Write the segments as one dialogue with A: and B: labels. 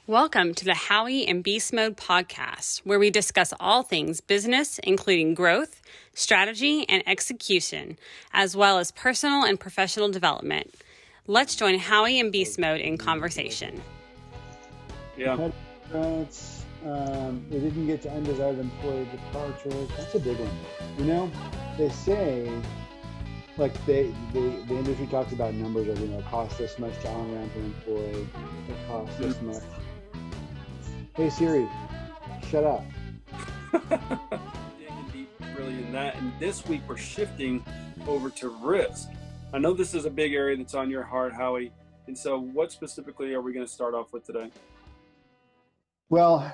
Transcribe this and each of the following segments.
A: Welcome to the Howie and Beastmode podcast, where we discuss all things business, including growth, strategy, and execution, as well as personal and professional development. Let's join Howie and Beastmode in conversation.
B: Yeah. They didn't get to undesired employee departure. That's a big one. You know, they say, like the industry talks about numbers of, it costs this much to on-ramp an employee. It costs this much. Hey Siri, shut up.
C: Digging deep really in that. And this week we're shifting over to risk. I know this is a big area that's on your heart, Howie. And so what specifically are we going to start off with today?
B: Well,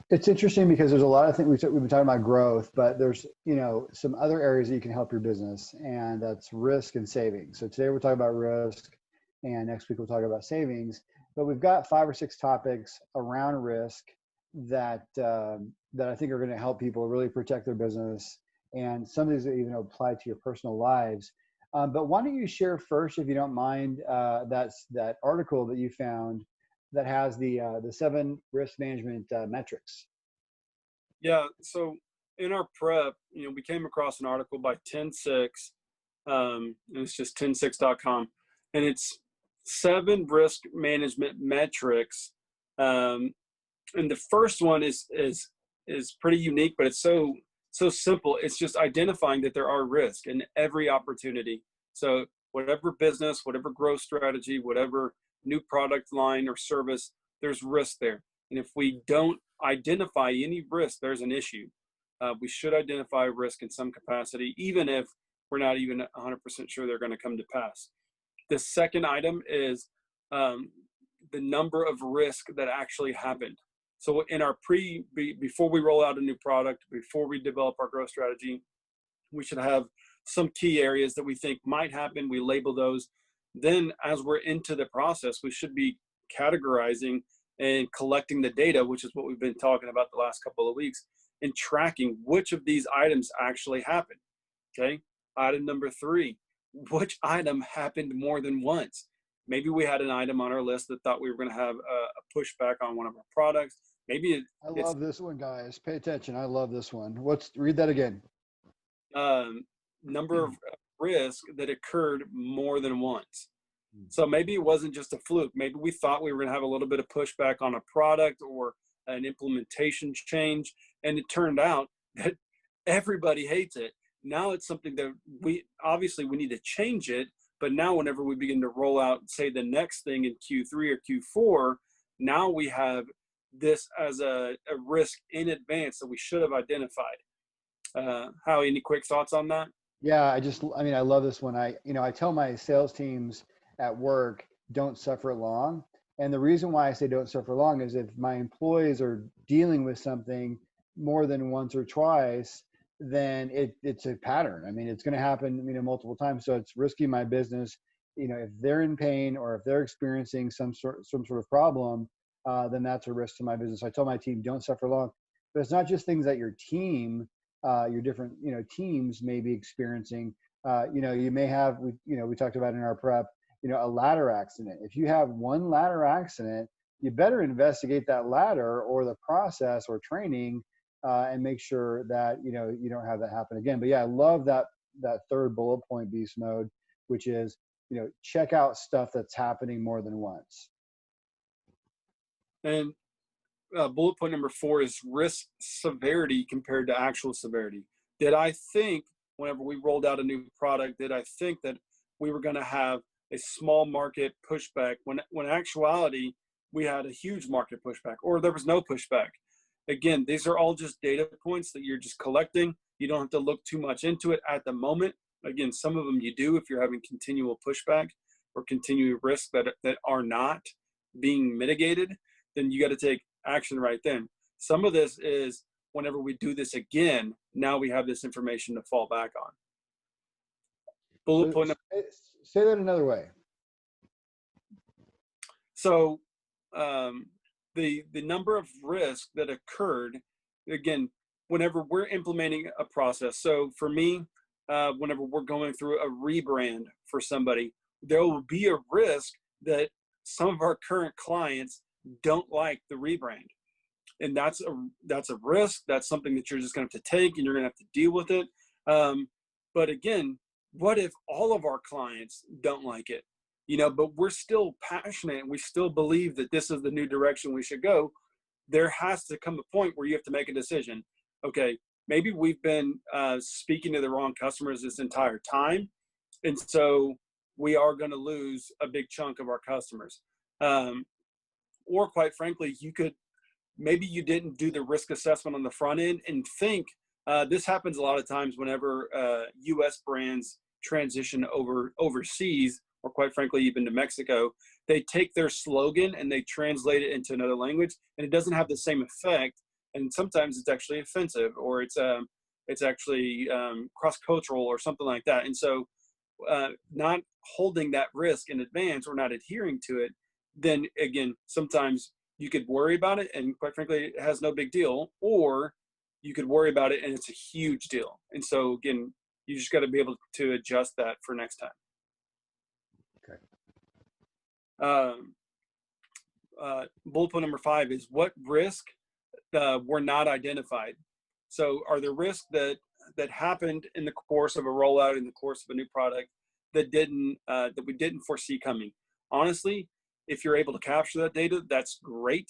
B: it's interesting because there's a lot of things we've been talking about growth, but there's, some other areas that you can help your business, and that's risk and savings. So today we're talking about risk, and next week we'll talk about savings. But we've got 5 or 6 topics around risk that I think are going to help people really protect their business, and some of these that even apply to your personal lives. But why don't you share first, if you don't mind, that article that you found that has the 7 risk management metrics.
C: Yeah. So in our prep, we came across an article by 106, and it's just 106.com, and it's 7 risk management metrics. And the first one is pretty unique, but it's so simple. It's just identifying that there are risks in every opportunity. So whatever business, whatever growth strategy, whatever new product line or service, there's risk there. And if we don't identify any risk, there's an issue. We should identify risk in some capacity, even if we're not even 100% sure they're going to come to pass. The second item is the number of risk that actually happened. So in our before we roll out a new product, before we develop our growth strategy, we should have some key areas that we think might happen. We label those. Then as we're into the process, we should be categorizing and collecting the data, which is what we've been talking about the last couple of weeks, and tracking which of these items actually happened. Okay. Item number 3, which item happened more than once? Maybe we had an item on our list that thought we were going to have a pushback on one of our products. Maybe
B: I love this one, guys. Pay attention. I love this one. Read that again.
C: Number of risk that occurred more than once. So maybe it wasn't just a fluke. Maybe we thought we were going to have a little bit of pushback on a product or an implementation change, and it turned out that everybody hates it. Now it's something that we need to change it, but now whenever we begin to roll out, say, the next thing in Q3 or Q4, now we have this as a risk in advance that we should have identified. Howie, any quick thoughts on that?
B: Yeah, I love this one. I tell my sales teams at work, don't suffer long. And the reason why I say don't suffer long is if my employees are dealing with something more than once or twice, then it's a pattern. I mean, it's going to happen, multiple times. So it's risking my business. If they're in pain or if they're experiencing some sort of problem, then that's a risk to my business. So I tell my team, don't suffer long. But it's not just things that your team, your different, teams may be experiencing. You may have, we talked about in our prep, a ladder accident. If you have one ladder accident, you better investigate that ladder or the process or training, and make sure that, you don't have that happen again. But yeah, I love that third bullet point, Beast Mode, which is, check out stuff that's happening more than once.
C: And bullet point number 4 is risk severity compared to actual severity. Did I think whenever we rolled out a new product, did I think that we were going to have a small market pushback when in actuality we had a huge market pushback, or there was no pushback? Again, these are all just data points that you're just collecting. You don't have to look too much into it at the moment. Again, some of them you do if you're having continual pushback or continuing risks that are not being mitigated, then you got to take action right then. Some of this is whenever we do this again, now we have this information to fall back on. Bullet point.
B: Say that another way.
C: So the number of risks that occurred, again, whenever we're implementing a process. So for me, whenever we're going through a rebrand for somebody, there will be a risk that some of our current clients don't like the rebrand. And that's a risk. That's something that you're just going to have to take, and you're going to have to deal with it. But again, what if all of our clients don't like it? But we're still passionate and we still believe that this is the new direction we should go. There has to come a point where you have to make a decision. Okay, maybe we've been speaking to the wrong customers this entire time, and so we are going to lose a big chunk of our customers. Or quite frankly, maybe you didn't do the risk assessment on the front end and think, this happens a lot of times whenever U.S. brands transition overseas, or quite frankly, even to Mexico. They take their slogan and they translate it into another language, and it doesn't have the same effect. And sometimes it's actually offensive, or it's actually cross-cultural or something like that. And so not holding that risk in advance or not adhering to it, then again, sometimes you could worry about it and quite frankly, it has no big deal, or you could worry about it and it's a huge deal. And so again, you just got to be able to adjust that for next time.
B: Okay.
C: Bullet point number 5 is what risk were not identified. So are there risks that happened in the course of a rollout, in the course of a new product that we didn't foresee coming? Honestly, if you're able to capture that data, that's great.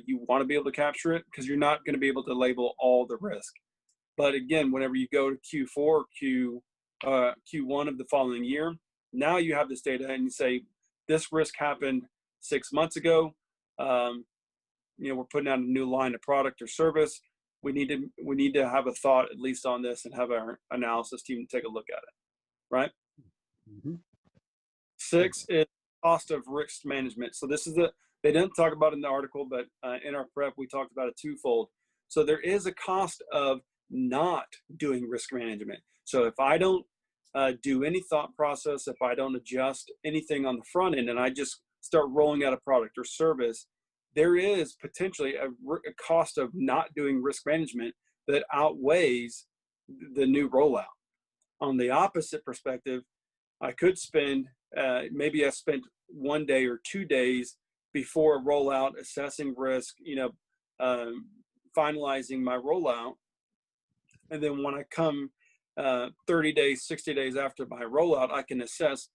C: You want to be able to capture it because you're not going to be able to label all the risk. But again, whenever you go to Q4, Q1 of the following year, now you have this data and you say, this risk happened 6 months ago. We're putting out a new line of product or service. We need to have a thought at least on this and have our analysis team take a look at it, right?
B: Mm-hmm.
C: 6 is cost of risk management. So this is they didn't talk about it in the article, but in our prep, we talked about it twofold. So there is a cost of not doing risk management. So if I don't do any thought process, if I don't adjust anything on the front end and I just start rolling out a product or service, there is potentially a cost of not doing risk management that outweighs the new rollout. On the opposite perspective, I could spend, maybe I spent 1 day or 2 days before a rollout assessing risk, finalizing my rollout. And then when I come 30 days, 60 days after my rollout, I can assess,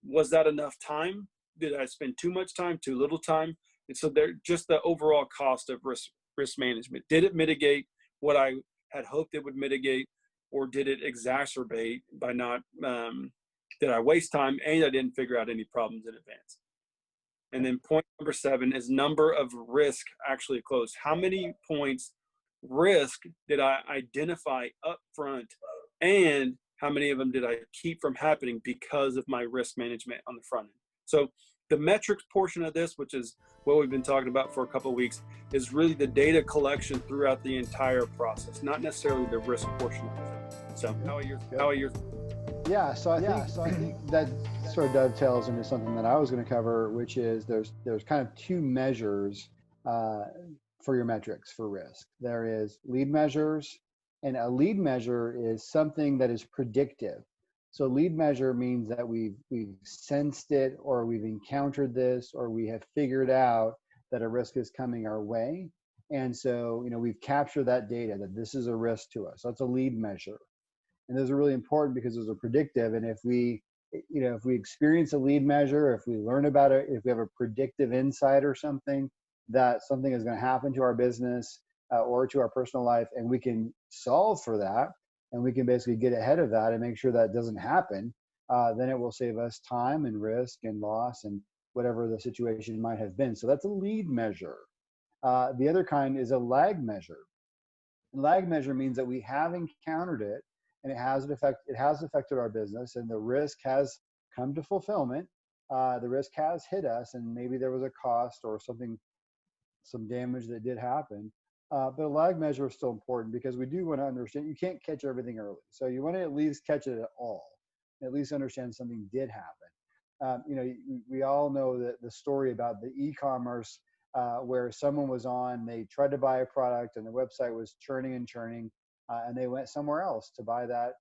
C: was that enough time? Did I spend too much time, too little time? And so just the overall cost of risk management. Did it mitigate what I had hoped it would mitigate, or did it exacerbate by not, did I waste time and I didn't figure out any problems in advance? And then point number 7 is number of risk actually closed. How many points risk did I identify up front, and how many of them did I keep from happening because of my risk management on the front end? So the metrics portion of this, which is what we've been talking about for a couple of weeks, is really the data collection throughout the entire process, not necessarily the risk portion of it. So how are your
B: Yeah, so I think that sort of dovetails into something that I was going to cover, which is there's kind of 2 measures for your metrics for risk. There is lead measures, and a lead measure is something that is predictive. So lead measure means that we've sensed it, or we've encountered this, or we have figured out that a risk is coming our way. And so, we've captured that data that this is a risk to us. That's a lead measure. And those are really important because those are predictive. And if we experience a lead measure, if we learn about it, if we have a predictive insight or something, that something is going to happen to our business or to our personal life, and we can solve for that, and we can basically get ahead of that and make sure that doesn't happen, then it will save us time and risk and loss and whatever the situation might have been. So that's a lead measure. The other kind is a lag measure. A lag measure means that we have encountered it, and it has affected our business, and the risk has come to fulfillment. The risk has hit us, and maybe there was a cost or some damage that did happen. But a lag measure is still important because we do want to understand you can't catch everything early. So you want to at least catch it at all, at least understand something did happen. We all know that the story about the e-commerce where someone was they tried to buy a product and the website was churning and churning, and they went somewhere else to buy that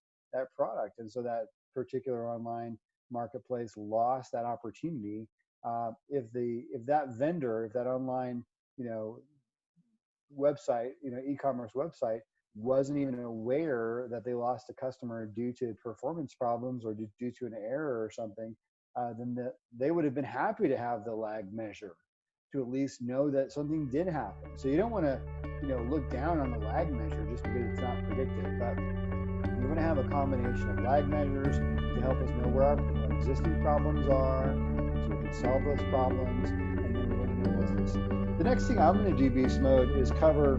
B: product. And so that particular online marketplace lost that opportunity if that vendor, if that online, website, e-commerce website wasn't even aware that they lost a customer due to performance problems or due to an error or something, then they would have been happy to have the lag measure to at least know that something did happen. So you don't want to, look down on the lag measure just because it's not predictive. But you want to have a combination of lag measures to help us know where our existing problems are, so we can solve those problems, and then we want to know what's this. The next thing I'm going to do, Beast Mode, is cover.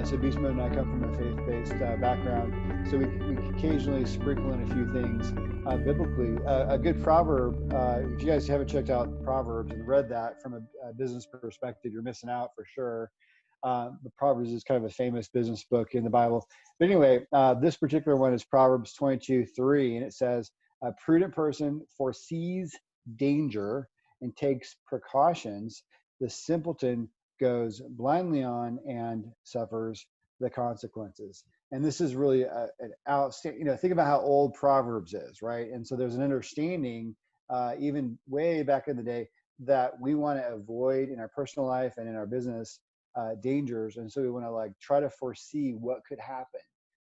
B: So Beast Mode and I come from a faith-based background, so we occasionally sprinkle in a few things biblically. A good proverb, if you guys haven't checked out Proverbs and read that from a business perspective, you're missing out for sure. The Proverbs is kind of a famous business book in the Bible. But anyway, this particular one is Proverbs 22:3, and it says, "A prudent person foresees danger and takes precautions. The simpleton goes blindly on and suffers the consequences." And this is really an outstanding, think about how old Proverbs is, right? And so there's an understanding, even way back in the day, that we want to avoid in our personal life and in our business dangers. And so we want to try to foresee what could happen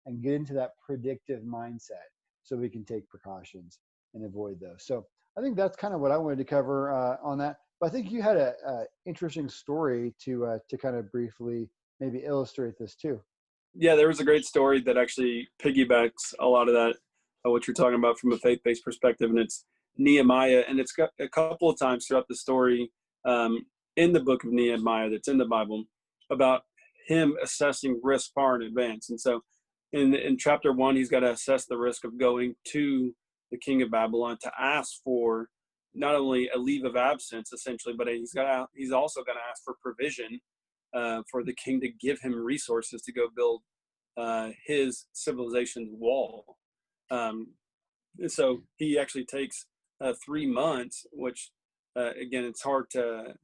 B: and get into that predictive mindset so we can take precautions and avoid those. So I think that's kind of what I wanted to cover on that. But I think you had a interesting story to kind of briefly maybe illustrate this too.
C: Yeah, there was a great story that actually piggybacks a lot of that, what you're talking about from a faith-based perspective, and it's Nehemiah. And it's got a couple of times throughout the story in the book of Nehemiah that's in the Bible about him assessing risk far in advance. And so in chapter 1, he's got to assess the risk of going to the king of Babylon to ask for not only a leave of absence, essentially, but he's also got to ask for provision for the king to give him resources to go build his civilization's wall. And so he actually takes 3 months, which again, it's hard to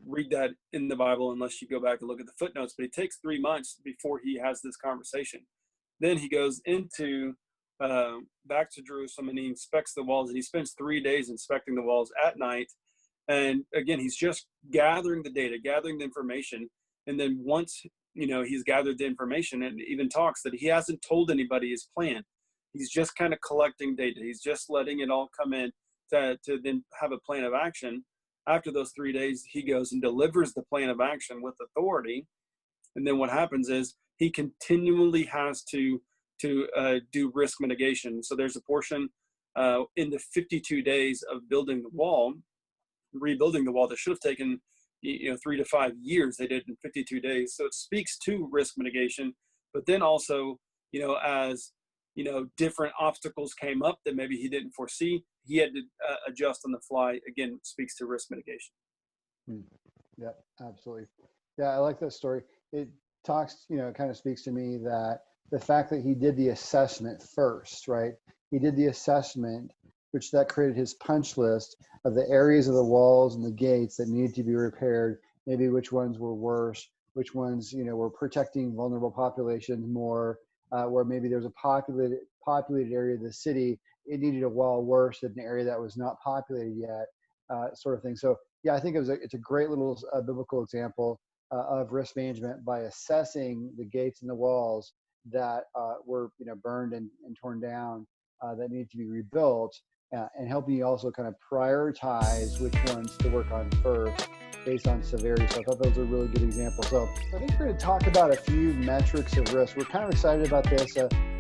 C: read that in the Bible unless you go back and look at the footnotes, but he takes 3 months before he has this conversation. Then he goes into back to Jerusalem and he inspects the walls, and he spends 3 days inspecting the walls at night. And again, he's just gathering the data, gathering the information. And then once, he's gathered the information, and even talks that he hasn't told anybody his plan. He's just kind of collecting data. He's just letting it all come in to then have a plan of action. After those 3 days, he goes and delivers the plan of action with authority. And then what happens is he continually has to do risk mitigation. So there's a portion in the 52 days of building the wall, rebuilding the wall, that should have taken 3 to 5 years. They did in 52 days. So it speaks to risk mitigation. But then also, as different obstacles came up that maybe he didn't foresee, he had to adjust on the fly. Again, speaks to risk mitigation.
B: Yeah, absolutely. Yeah, I like that story. It talks, it kind of speaks to me that the fact that he did the assessment first, right? He did the assessment, which that created his punch list of the areas of the walls and the gates that needed to be repaired, maybe which ones were worse, which ones, were protecting vulnerable populations more, where maybe there's a populated area of the city, it needed a wall worse than an area that was not populated yet, sort of thing. So yeah, I think it's a great little biblical example of risk management by assessing the gates and the walls that were burned and torn down, that need to be rebuilt, and helping you also kind of prioritize which ones to work on first based on severity. So I thought those are really good examples. So I think we're going to talk about a few metrics of risk. We're kind of excited about this.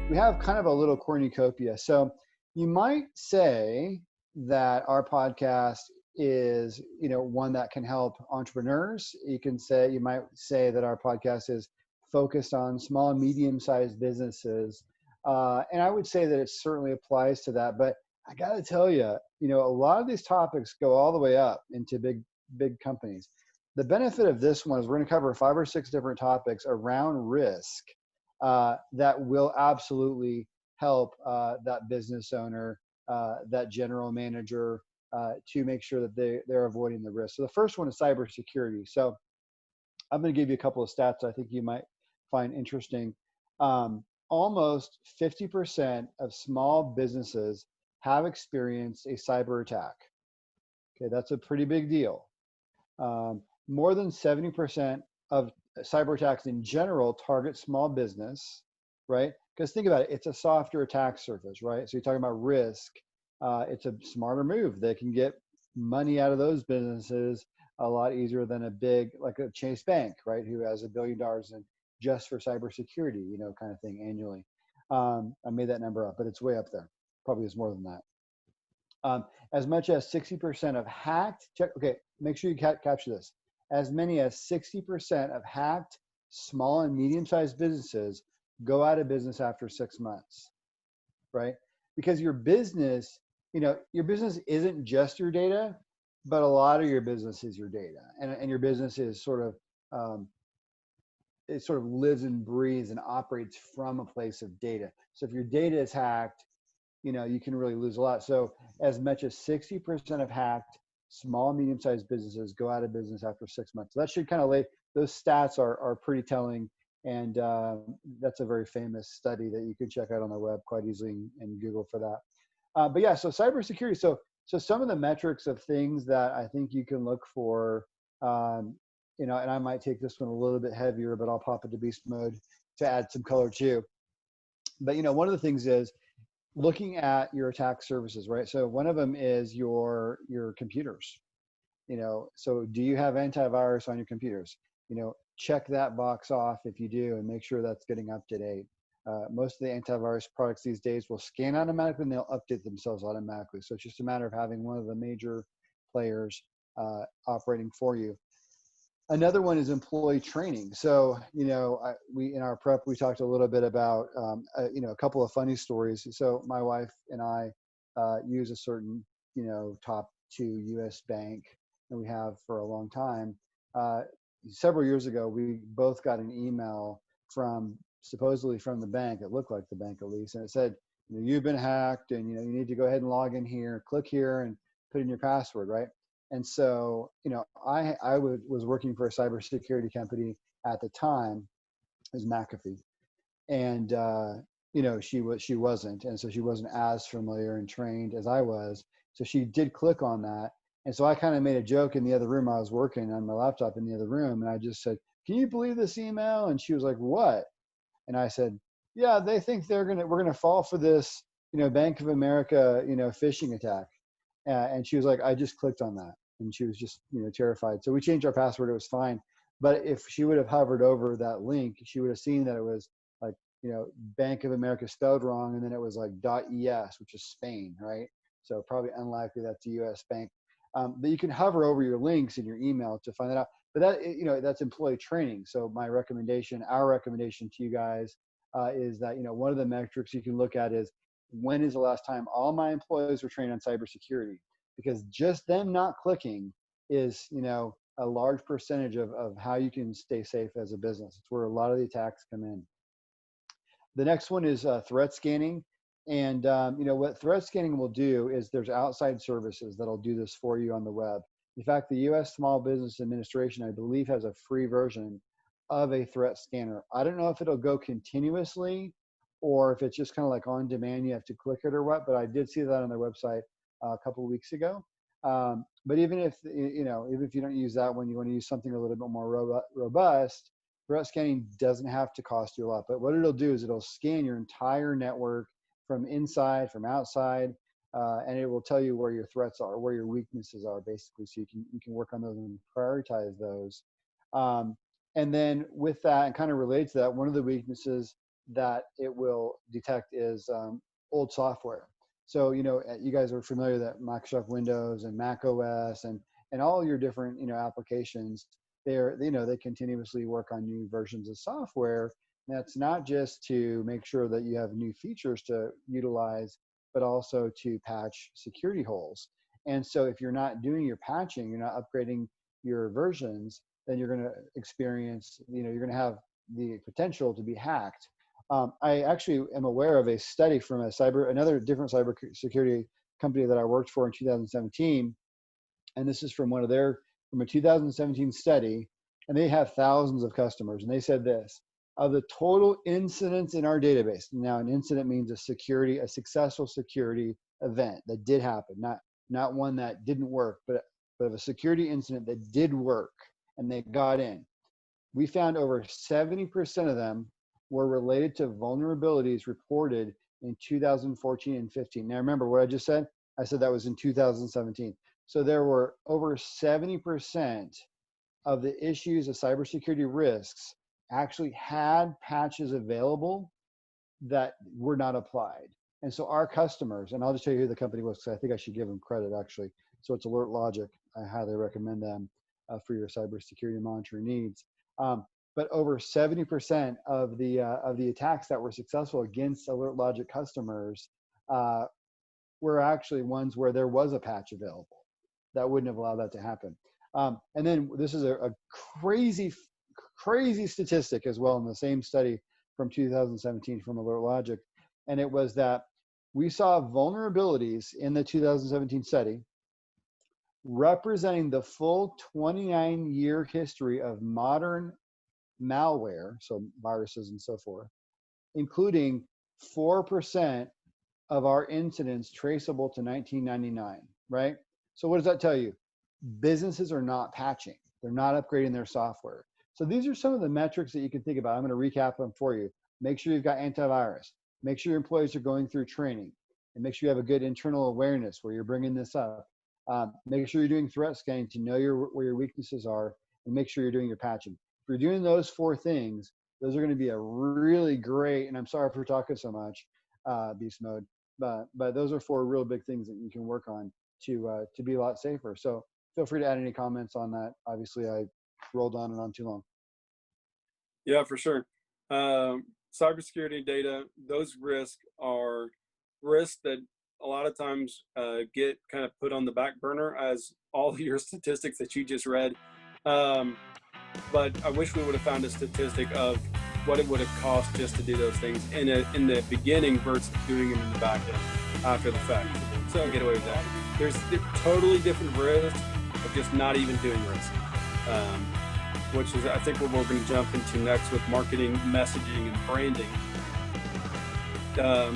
B: We have kind of a little cornucopia. So you might say that our podcast is, one that can help entrepreneurs. You might say that our podcast is focused on small and medium-sized businesses. And I would say that it certainly applies to that. But I got to tell you, a lot of these topics go all the way up into big companies. The benefit of this one is we're going to cover 5 or 6 different topics around risk that will absolutely help that business owner, that general manager, to make sure that they're avoiding the risk. So the first one is cybersecurity. So I'm going to give you a couple of stats I think you might find interesting. Almost 50% of small businesses have experienced a cyber attack. Okay, that's a pretty big deal. More than 70% of cyber attacks in general target small business, right? Because think about it, it's a softer attack surface, right? So you're talking about risk. It's a smarter move. They can get money out of those businesses a lot easier than a big, like a Chase Bank, right? Who has $1 billion in just for cybersecurity, kind of thing annually. I made that number up, but it's way up there. Probably is more than that. As much as 60% of hacked, okay, make sure you capture this. As many as 60% of hacked small and medium-sized businesses go out of business after 6 months, right? Because your business, your business isn't just your data, but a lot of your business is your data, and your business is it sort of lives and breathes and operates from a place of data. So if your data is hacked, you can really lose a lot. So as much as 60% of hacked small and medium-sized businesses go out of business after 6 months. So that should kind of those stats are pretty telling. And that's a very famous study that you can check out on the web quite easily and Google for that. But yeah, so cybersecurity. So some of the metrics of things that I think you can look for, and I might take this one a little bit heavier, but I'll pop it to beast mode to add some color too. But one of the things is looking at your attack services, right? So one of them is your computers. So do you have antivirus on your computers? Check that box off if you do, and make sure that's getting up to date. Most of the antivirus products these days will scan automatically and they'll update themselves automatically. So it's just a matter of having one of the major players operating for you. Another one is employee training. So, we in our prep, we talked a little bit about, a couple of funny stories. So my wife and I use a certain, top 2 U.S. bank, and we have for a long time. Several years ago, we both got an email supposedly from the bank. It looked like the bank at least, and it said, you've been hacked, and you need to go ahead and log in here, click here, and put in your password, right? And so, I was working for a cybersecurity company at the time, it was McAfee, and she wasn't, and so she wasn't as familiar and trained as I was. So she did click on that, and so I kind of made a joke in the other room. I was working on my laptop in the other room, and I just said, "Can you believe this email?" And she was like, "What?" And I said, "Yeah, they think we're gonna fall for this, Bank of America, phishing attack." And she was like, "I just clicked on that." And she was just, terrified. So we changed our password. It was fine. But if she would have hovered over that link, she would have seen that it was like, Bank of America spelled wrong. And then it was like .es, which is Spain, right? So probably unlikely that's a US bank. But you can hover over your links in your email to find that out. But that, that's employee training. So our recommendation to you guys is that, one of the metrics you can look at is, when is the last time all my employees were trained on cybersecurity? Because just them not clicking is, a large percentage of how you can stay safe as a business. It's where a lot of the attacks come in. The next one is threat scanning. And, what threat scanning will do is there's outside services that'll do this for you on the web. In fact, the U.S. Small Business Administration, I believe, has a free version of a threat scanner. I don't know if it'll go continuously or if it's just kind of like on demand, you have to click it or what, but I did see that on their website a couple of weeks ago. But even if, even if you don't use that one, you want to use something a little bit more robust, threat scanning doesn't have to cost you a lot. But what it'll do is it'll scan your entire network from inside, from outside, and it will tell you where your threats are, where your weaknesses are, basically, so you can work on those and prioritize those. And then with that, and kind of related to that, one of the weaknesses that it will detect is old software. So, you guys are familiar that Microsoft Windows and Mac OS and all your different, applications, they continuously work on new versions of software. And that's not just to make sure that you have new features to utilize, but also to patch security holes. And so if you're not doing your patching, you're not upgrading your versions, then you're going to experience, you're going to have the potential to be hacked. I actually am aware of a study from another different cybersecurity company that I worked for in 2017. And this is from a 2017 study, and they have thousands of customers. And they said this: of the total incidents in our database, now an incident means a successful security event that did happen, not one that didn't work, but but of a security incident that did work and they got in, we found over 70% of them were related to vulnerabilities reported in 2014 and 15. Now remember what I just said? I said that was in 2017. So there were over 70% of the issues of cybersecurity risks actually had patches available that were not applied. And so our customers, and I'll just tell you who the company was, because I think I should give them credit actually. So it's Alert Logic. I highly recommend them for your cybersecurity monitoring needs. But over 70% of the attacks that were successful against Alert Logic customers were actually ones where there was a patch available that wouldn't have allowed that to happen. And then this is a crazy statistic as well in the same study from 2017 from Alert Logic. And it was that we saw vulnerabilities in the 2017 study representing the full 29-year history of modern malware, so viruses and so forth, including 4% of our incidents traceable to 1999, right? So what does that tell you? Businesses are not patching. They're not upgrading their software. So these are some of the metrics that you can think about. I'm going to recap them for you. Make sure you've got antivirus. Make sure your employees are going through training, and make sure you have a good internal awareness where you're bringing this up. Make sure you're doing threat scanning to know where your weaknesses are, and make sure you're doing your patching. If you're doing those 4 things, those are going to be a really great, and I'm sorry for talking so much, beast mode, but those are 4 real big things that you can work on to be a lot safer. So feel free to add any comments on that. Obviously, I rolled on and on too long.
C: Yeah, for sure. Cybersecurity data, those risks are risks that a lot of times get kind of put on the back burner as all your statistics that you just read. But I wish we would have found a statistic of what it would have cost just to do those things in the beginning versus doing them in the back end after the fact. So get away with that. There's totally different risks of just not even doing risk, which is I think what we're going to jump into next with marketing, messaging, and branding.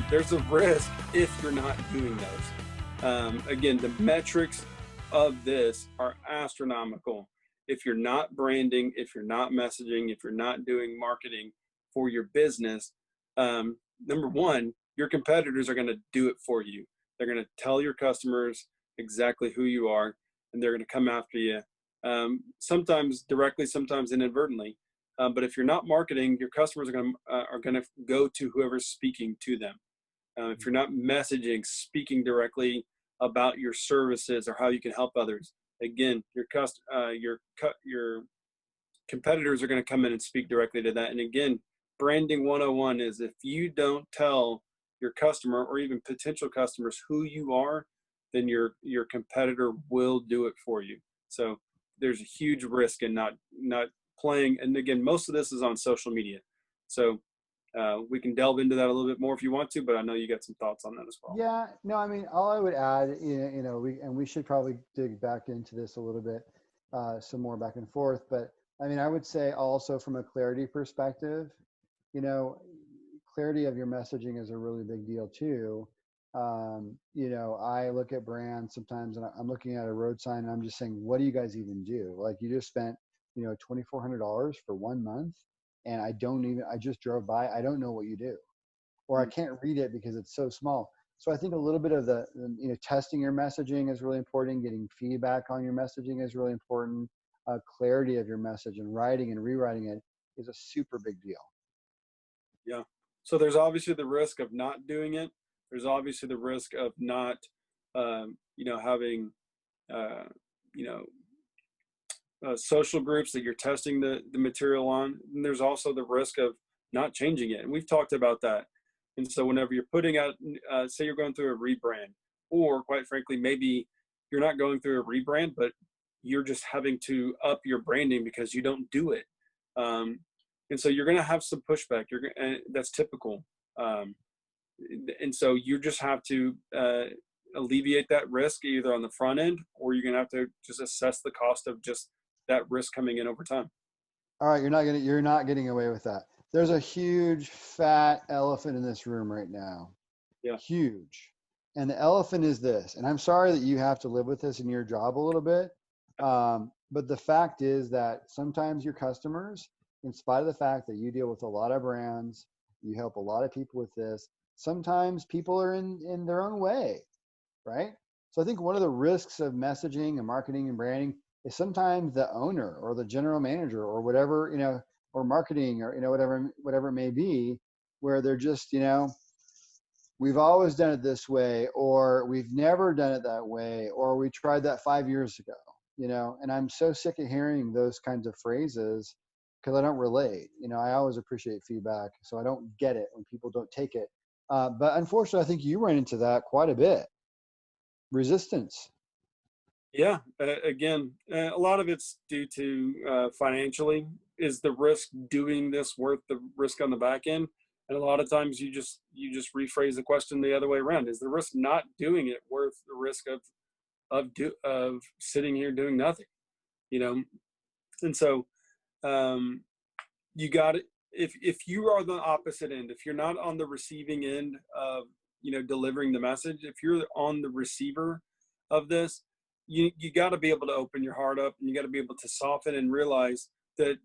C: There's a risk if you're not doing those. Again, the metrics of this are astronomical. If you're not branding, if you're not messaging, if you're not doing marketing for your business, number one, your competitors are going to do it for you. They're going to tell your customers exactly who you are, and they're going to come after you. Sometimes directly, sometimes inadvertently. But if you're not marketing, your customers are going to go to whoever's speaking to them. If you're not messaging, speaking directly about your services or how you can help others, again, your competitors are going to come in and speak directly to that. And again, branding 101 is if you don't tell your customer or even potential customers who you are, then your competitor will do it for you. So there's a huge risk in not playing. And again, most of this is on social media. So we can delve into that a little bit more if you want to, but I know you got some thoughts on that as well.
B: Yeah, no, I mean, all I would add, we should probably dig back into this a little bit, some more back and forth. But I mean, I would say also from a clarity perspective, clarity of your messaging is a really big deal too. I look at brands sometimes and I'm looking at a road sign and I'm just saying, what do you guys even do? Like you just spent, $2,400 for 1 month and I just drove by. I don't know what you do, or I can't read it because it's so small. So I think a little bit of the testing your messaging is really important. Getting feedback on your messaging is really important. Clarity of your message and writing and rewriting it is a super big deal.
C: Yeah. So there's obviously the risk of not doing it. There's obviously the risk of not, having, social groups that you're testing the material on. And there's also the risk of not changing it. And we've talked about that. And so whenever you're putting out, say you're going through a rebrand, or quite frankly, maybe you're not going through a rebrand, but you're just having to up your branding because you don't do it. And so you're going to have some pushback. And that's typical. And so you just have to alleviate that risk either on the front end, or you're going to have to just assess the cost of just that risk coming in over time.
B: All right, you're not getting away with that. There's a huge fat elephant in this room right now.
C: Yeah.
B: Huge. And the elephant is this, and I'm sorry that you have to live with this in your job a little bit, But the fact is that sometimes your customers, in spite of the fact that you deal with a lot of brands, you help a lot of people with this, sometimes people are in their own way, right? So I think one of the risks of messaging and marketing and branding is sometimes the owner or the general manager or whatever, or marketing or, whatever it may be, where they're just, we've always done it this way, or we've never done it that way, or we tried that 5 years ago, and I'm so sick of hearing those kinds of phrases because I don't relate. I always appreciate feedback, so I don't get it when people don't take it. But unfortunately, I think you ran into that quite a bit. Resistance.
C: Yeah. Again, a lot of it's due to financially. Is the risk doing this worth the risk on the back end? And a lot of times you just rephrase the question the other way around. Is the risk not doing it worth the risk of sitting here doing nothing? And so you got it. If you are the opposite end, if you're not on the receiving end of delivering the message, if you're on the receiver of this, you got to be able to open your heart up, and you got to be able to soften and realize that,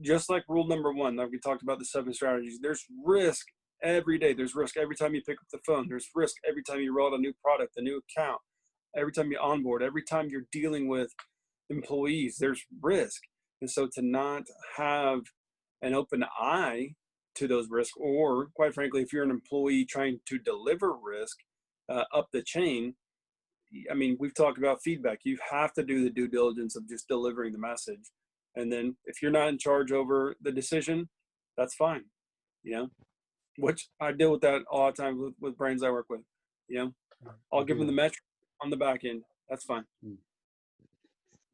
C: just like rule number one, like we talked about the 7 strategies, there's risk every day. There's risk every time you pick up the phone. There's risk every time you roll out a new product, a new account, every time you onboard, every time you're dealing with employees, there's risk. And so to not have an open eye to those risks, or quite frankly, if you're an employee trying to deliver risk up the chain, I mean, we've talked about feedback. You have to do the due diligence of just delivering the message. And then if you're not in charge over the decision, that's fine. Which I deal with that all the time with brands I work with. I'll give them the metric on the back end. That's fine.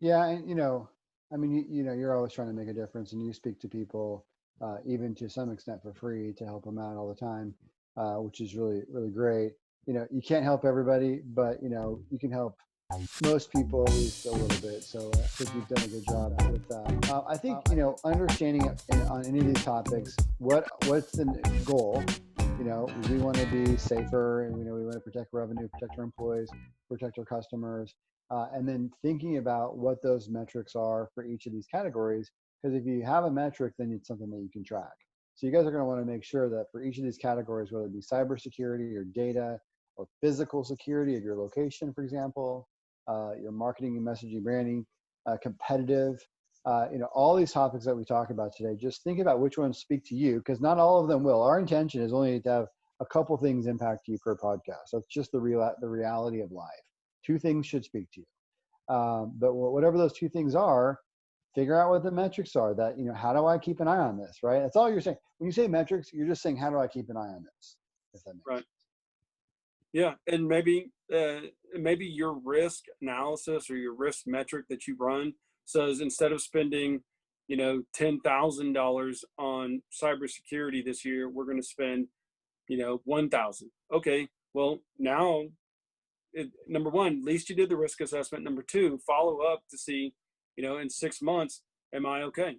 B: Yeah. And, I mean, you're always trying to make a difference, and you speak to people, even to some extent for free, to help them out all the time, which is really, really great. You can't help everybody, but, you can help most people at least a little bit. So I think you've done a good job with that. I think, understanding on any of these topics, what's the goal? We want to be safer, and we want to protect revenue, protect our employees, protect our customers, and then thinking about what those metrics are for each of these categories. Because if you have a metric, then it's something that you can track. So you guys are going to want to make sure that for each of these categories, whether it be cybersecurity or data or physical security of your location, for example, your marketing and messaging, branding, competitive, all these topics that we talk about today, just think about which ones speak to you, because not all of them will. Our intention is only to have a couple things impact you per podcast. That's just the reality of life. 2 things should speak to you. But whatever those 2 things are, figure out what the metrics are that, how do I keep an eye on this, right? That's all you're saying. When you say metrics, you're just saying, how do I keep an eye on this? If that makes sense.
C: Yeah. And maybe your risk analysis or your risk metric that you run says, instead of spending, $10,000 on cybersecurity this year, we're going to spend, $1,000. Okay. Well, now, number one, at least you did the risk assessment. Number 2, follow up to see, in 6 months, am I okay?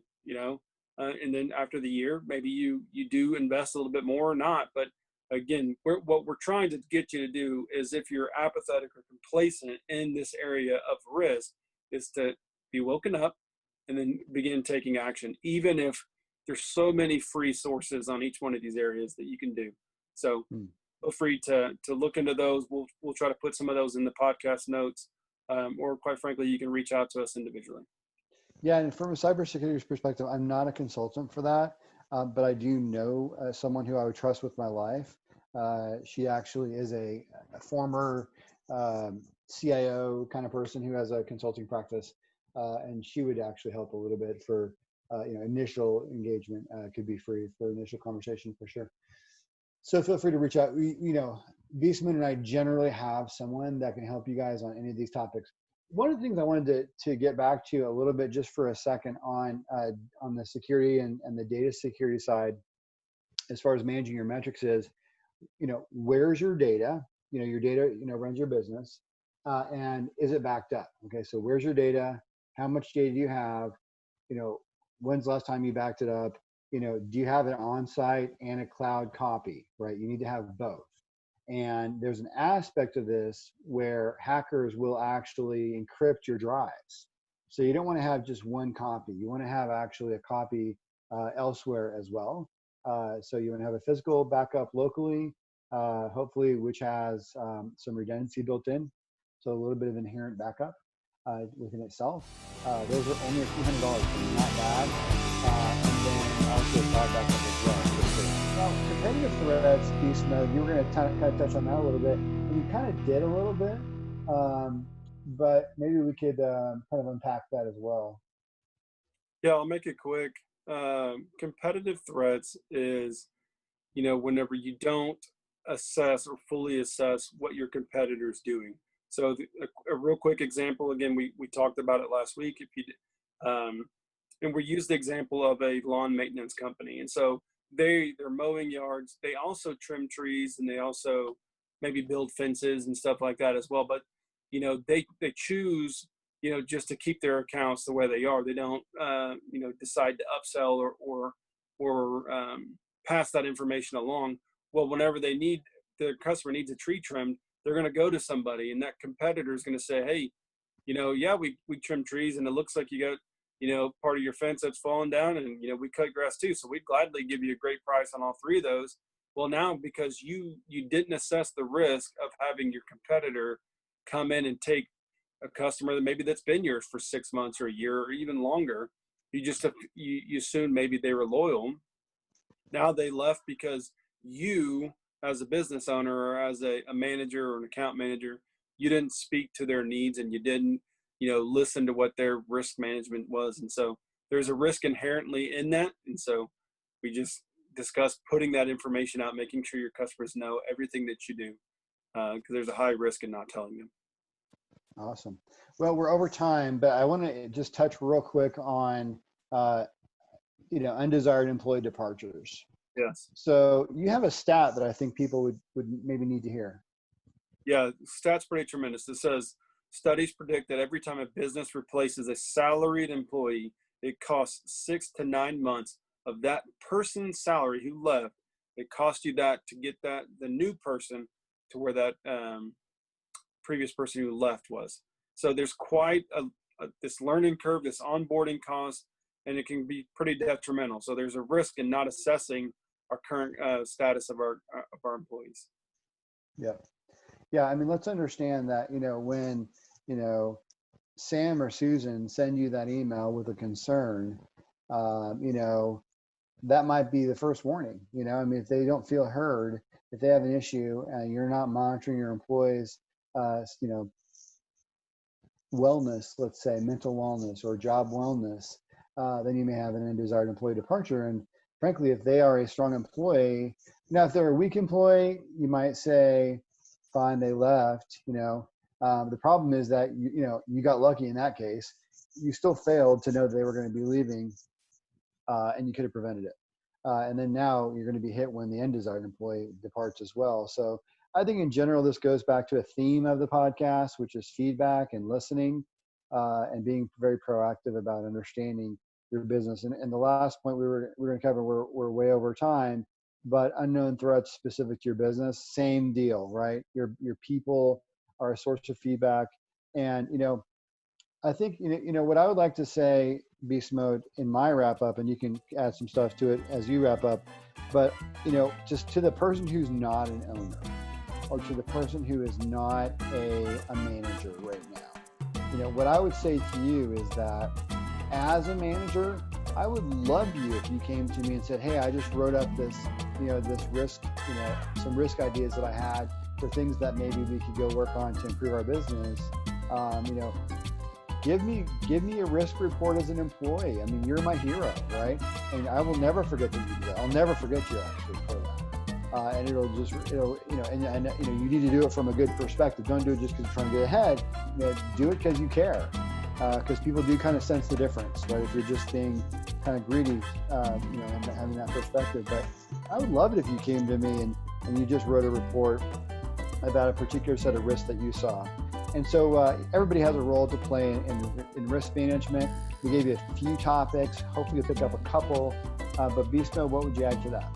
C: And then after the year, maybe you do invest a little bit more or not. But again, what we're trying to get you to do is, if you're apathetic or complacent in this area of risk, is to be woken up and then begin taking action, even if there's so many free sources on each one of these areas that you can do. So feel free to look into those. We'll try to put some of those in the podcast notes, or quite frankly, you can reach out to us individually.
B: Yeah, and from a cybersecurity perspective, I'm not a consultant for that, but I do know someone who I would trust with my life. She actually is a former CIO kind of person who has a consulting practice, and she would actually help a little bit for initial engagement. Could be free for initial conversation for sure. So feel free to reach out. Beastmode and I generally have someone that can help you guys on any of these topics. One of the things I wanted to get back to a little bit, just for a second, on the security and the data security side, as far as managing your metrics, is, where's your data? Your data, runs your business, and is it backed up? Okay, so where's your data? How much data do you have? When's the last time you backed it up? Do you have an on-site and a cloud copy, right? You need to have both. And there's an aspect of this where hackers will actually encrypt your drives. So you don't want to have just one copy. You want to have actually a copy elsewhere as well. So you want to have a physical backup locally, hopefully, which has some redundancy built in. So a little bit of inherent backup within itself. Those are only a few $100, so not bad. And then also a cloud backup as well. Now, competitive threats, beast mode, you were going to kind of touch on that a little bit. And you kind of did a little bit, but maybe we could kind of unpack that as well.
C: Yeah, I'll make it quick. Competitive threats is, whenever you don't assess or fully assess what your competitor is doing. So a real quick example, again, we talked about it last week. And we used the example of a lawn maintenance company. And so they're mowing yards. They also trim trees, and they also maybe build fences and stuff like that as well. But, they choose, just to keep their accounts the way they are. They don't, decide to upsell or pass that information along. Well, whenever their customer needs a tree trimmed, they're going to go to somebody, and that competitor is going to say, hey, yeah, we trim trees, and it looks like you got, part of your fence that's fallen down, and, we cut grass too. So we'd gladly give you a great price on all three of those. Well, now, because you didn't assess the risk of having your competitor come in and take a customer that maybe that's been yours for 6 months or a year or even longer, you assumed maybe they were loyal. Now they left because you, as a business owner or as a manager or an account manager, you didn't speak to their needs, and you didn't, listen to what their risk management was. And so there's a risk inherently in that. And so we just discussed putting that information out, making sure your customers know everything that you do, because there's a high risk in not telling them.
B: Awesome. Well, we're over time, but I want to just touch real quick on, undesired employee departures.
C: Yes.
B: So you have a stat that I think people would maybe need to hear.
C: Yeah, stat's pretty tremendous. It says studies predict that every time a business replaces a salaried employee, it costs 6 to 9 months of that person's salary who left. It costs you that to get the new person to where that previous person who left was. So there's quite this learning curve, this onboarding cost, and it can be pretty detrimental. So there's a risk in not assessing our current status of our employees.
B: Yeah. Yeah. I mean, let's understand that, when, Sam or Susan send you that email with a concern, that might be the first warning, if they don't feel heard, if they have an issue and you're not monitoring your employees, wellness, let's say mental wellness or job wellness, then you may have an undesired employee departure. And frankly, if they are a strong employee, now if they're a weak employee, you might say, fine, they left. The problem is that you got lucky in that case. You still failed to know that they were going to be leaving, and you could have prevented it. And then now you're going to be hit when the undesired employee departs as well. So I think in general, this goes back to a theme of the podcast, which is feedback and listening, and being very proactive about understanding your business. And the last point we're going to cover, we're way over time, but unknown threats specific to your business, same deal, right? Your people are a source of feedback. And, I think, what I would like to say, Beast Mode, in my wrap up, and you can add some stuff to it as you wrap up, but, just to the person who's not an owner, or to the person who is not a manager right now, what I would say to you is that as a manager, I would love you if you came to me and said, hey, I just wrote up this, this risk, some risk ideas that I had for things that maybe we could go work on to improve our business. Give me a risk report as an employee. I mean, you're my hero, right? And I will never forget that you do that. I'll never forget you actually for that. And you need to do it from a good perspective. Don't do it just because you're trying to get ahead. Do it because you care. Because people do kind of sense the difference, right? If you're just being kind of greedy, and having that perspective. But I would love it if you came to me and you just wrote a report about a particular set of risks that you saw. And so everybody has a role to play in risk management. We gave you a few topics. Hopefully you'll pick up a couple. But Beast Mode, what would you add to that?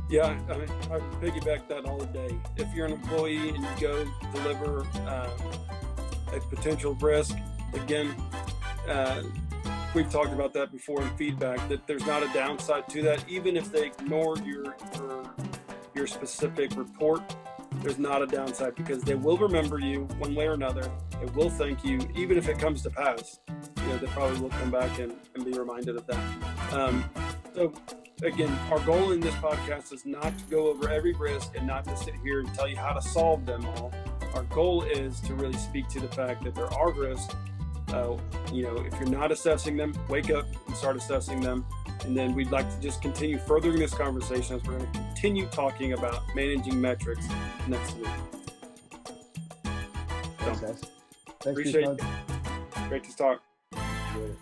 C: Yeah, I piggyback that all day. If you're an employee and you go deliver a potential risk, again, we've talked about that before in feedback, that there's not a downside to that. Even if they ignore your specific report, there's not a downside, because they will remember you one way or another. They will thank you, even if it comes to pass. They probably will come back and be reminded of that. So again, our goal in this podcast is not to go over every risk and not to sit here and tell you how to solve them all. Our goal is to really speak to the fact that there are risks. If you're not assessing them, wake up and start assessing them. And then we'd like to just continue furthering this conversation as we're going to continue talking about managing metrics next week.
B: Thanks, guys. Thanks,
C: appreciate it. Great to talk.
B: Enjoyed it.